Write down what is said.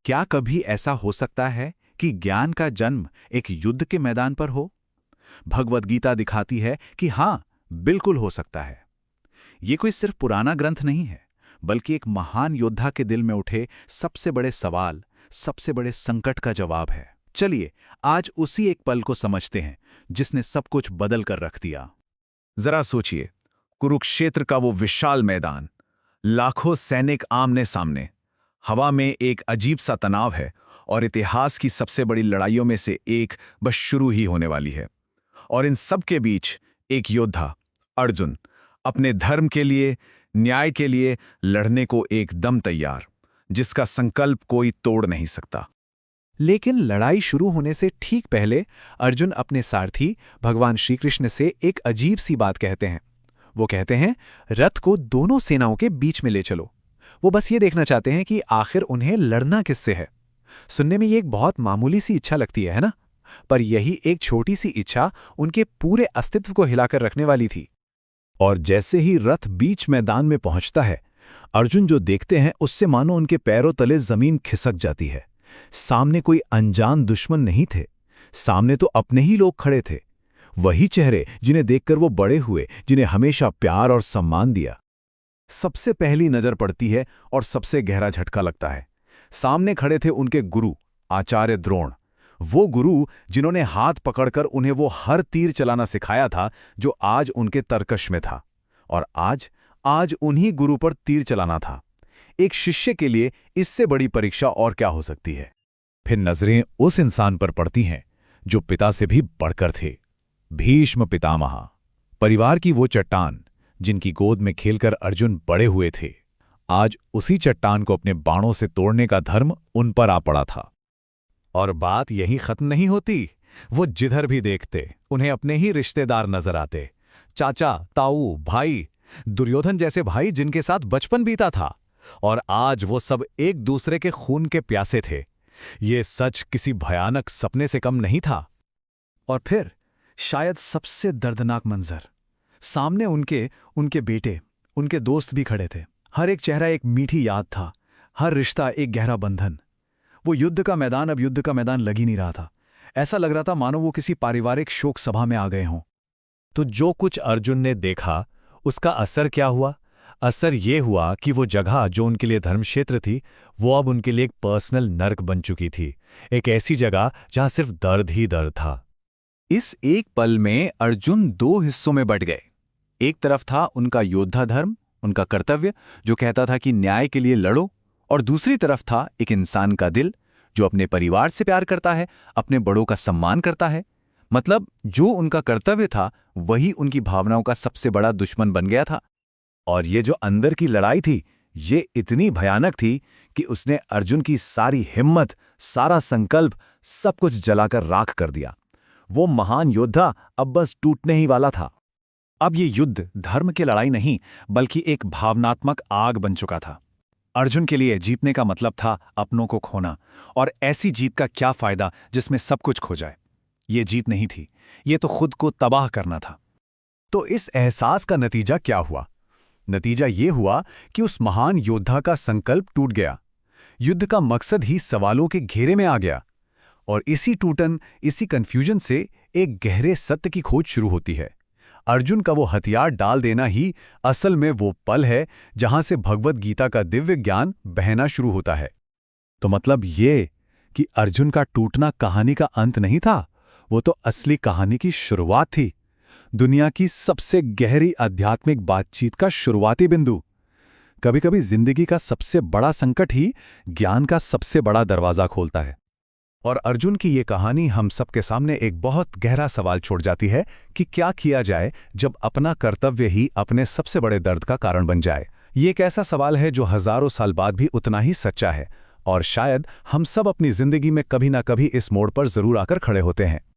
क्या कभी ऐसा हो सकता है कि ज्ञान का जन्म एक युद्ध के मैदान पर हो? भगवद गीता दिखाती है कि हां, बिल्कुल हो सकता है। ये कोई सिर्फ पुराना ग्रंथ नहीं है, बल्कि एक महान योद्धा के दिल में उठे सबसे बड़े सवाल, सबसे बड़े संकट का जवाब है। चलिए आज उसी एक पल को समझते हैं जिसने सब कुछ बदल कर रख दिया। जरा सोचिए, कुरुक्षेत्र का वो विशाल मैदान, लाखों सैनिक आमने सामने, हवा में एक अजीब सा तनाव है और इतिहास की सबसे बड़ी लड़ाइयों में से एक बस शुरू ही होने वाली है। और इन सब के बीच एक योद्धा, अर्जुन, अपने धर्म के लिए, न्याय के लिए लड़ने को एकदम तैयार, जिसका संकल्प कोई तोड़ नहीं सकता। लेकिन लड़ाई शुरू होने से ठीक पहले अर्जुन अपने सारथी भगवान श्री कृष्ण से एक अजीब सी बात कहते हैं। वो कहते हैं, रथ को दोनों सेनाओं के बीच में ले चलो। वो बस ये देखना चाहते हैं कि आखिर उन्हें लड़ना किससे है। सुनने में ये एक बहुत मामूली सी इच्छा लगती है ना? पर यही एक छोटी सी इच्छा उनके पूरे अस्तित्व को हिलाकर रखने वाली थी। और जैसे ही रथ बीच मैदान में पहुंचता है, अर्जुन जो देखते हैं उससे मानो उनके पैरों तले जमीन खिसक जाती है। सामने कोई अनजान दुश्मन नहीं थे, सामने तो अपने ही लोग खड़े थे। वही चेहरे जिन्हें देखकर वो बड़े हुए, जिन्हें हमेशा प्यार और सम्मान दिया। सबसे पहली नजर पड़ती है और सबसे गहरा झटका लगता है। सामने खड़े थे उनके गुरु आचार्य द्रोण, वो गुरु जिन्होंने हाथ पकड़कर उन्हें वो हर तीर चलाना सिखाया था जो आज उनके तरकश में था। और आज उन्हीं गुरु पर तीर चलाना था। एक शिष्य के लिए इससे बड़ी परीक्षा और क्या हो सकती है? फिर नजरें उस इंसान पर पड़ती हैं जो पिता से भी बढ़कर थे, भीष्म पितामह, परिवार की वो चट्टान जिनकी गोद में खेलकर अर्जुन बड़े हुए थे। आज उसी चट्टान को अपने बाणों से तोड़ने का धर्म उन पर आ पड़ा था। और बात यही खत्म नहीं होती। वो जिधर भी देखते उन्हें अपने ही रिश्तेदार नजर आते, चाचा, ताऊ, भाई, दुर्योधन जैसे भाई जिनके साथ बचपन बीता था। और आज वो सब एक दूसरे के खून के प्यासे थे। ये सच किसी भयानक सपने से कम नहीं था। और फिर शायद सबसे दर्दनाक मंजर, सामने उनके बेटे, उनके दोस्त भी खड़े थे। हर एक चेहरा एक मीठी याद था, हर रिश्ता एक गहरा बंधन। वो युद्ध का मैदान अब युद्ध का मैदान लग ही नहीं रहा था। ऐसा लग रहा था मानो वो किसी पारिवारिक शोक सभा में आ गए हों। तो जो कुछ अर्जुन ने देखा, उसका असर क्या हुआ? असर ये हुआ कि वो जगह जो उनके लिए धर्मक्षेत्र थी, वो अब उनके लिए एक पर्सनल नर्क बन चुकी थी। एक ऐसी जगह जहां सिर्फ दर्द ही दर्द था। इस एक पल में अर्जुन दो हिस्सों में बंट गए। एक तरफ था उनका योद्धा धर्म, उनका कर्तव्य जो कहता था कि न्याय के लिए लड़ो, और दूसरी तरफ था एक इंसान का दिल जो अपने परिवार से प्यार करता है, अपने बड़ों का सम्मान करता है। मतलब जो उनका कर्तव्य था वही उनकी भावनाओं का सबसे बड़ा दुश्मन बन गया था। और ये जो अंदर की लड़ाई थी, ये इतनी भयानक थी कि उसने अर्जुन की सारी हिम्मत, सारा संकल्प, सब कुछ जलाकर राख कर दिया। वो महान योद्धा अब बस टूटने ही वाला था। अब ये युद्ध धर्म की लड़ाई नहीं, बल्कि एक भावनात्मक आग बन चुका था। अर्जुन के लिए जीतने का मतलब था अपनों को खोना, और ऐसी जीत का क्या फायदा जिसमें सब कुछ खो जाए। ये जीत नहीं थी, ये तो खुद को तबाह करना था। तो इस एहसास का नतीजा क्या हुआ? नतीजा ये हुआ कि उस महान योद्धा का संकल्प टूट गया। युद्ध का मकसद ही सवालों के घेरे में आ गया। और इसी टूटन, इसी कंफ्यूजन से एक गहरे सत्य की खोज शुरू होती है। अर्जुन का वो हथियार डाल देना ही असल में वो पल है जहां से भगवद गीता का दिव्य ज्ञान बहना शुरू होता है। तो मतलब ये कि अर्जुन का टूटना कहानी का अंत नहीं था, वो तो असली कहानी की शुरुआत थी। दुनिया की सबसे गहरी आध्यात्मिक बातचीत का शुरुआती बिंदु। कभी-कभी जिंदगी का सबसे बड़ा संकट ही ज्ञान का सबसे बड़ा दरवाजा खोलता है। और अर्जुन की ये कहानी हम सबके सामने एक बहुत गहरा सवाल छोड़ जाती है कि क्या किया जाए जब अपना कर्तव्य ही अपने सबसे बड़े दर्द का कारण बन जाए। ये एक ऐसा सवाल है जो हजारों साल बाद भी उतना ही सच्चा है, और शायद हम सब अपनी जिंदगी में कभी ना कभी इस मोड़ पर जरूर आकर खड़े होते हैं।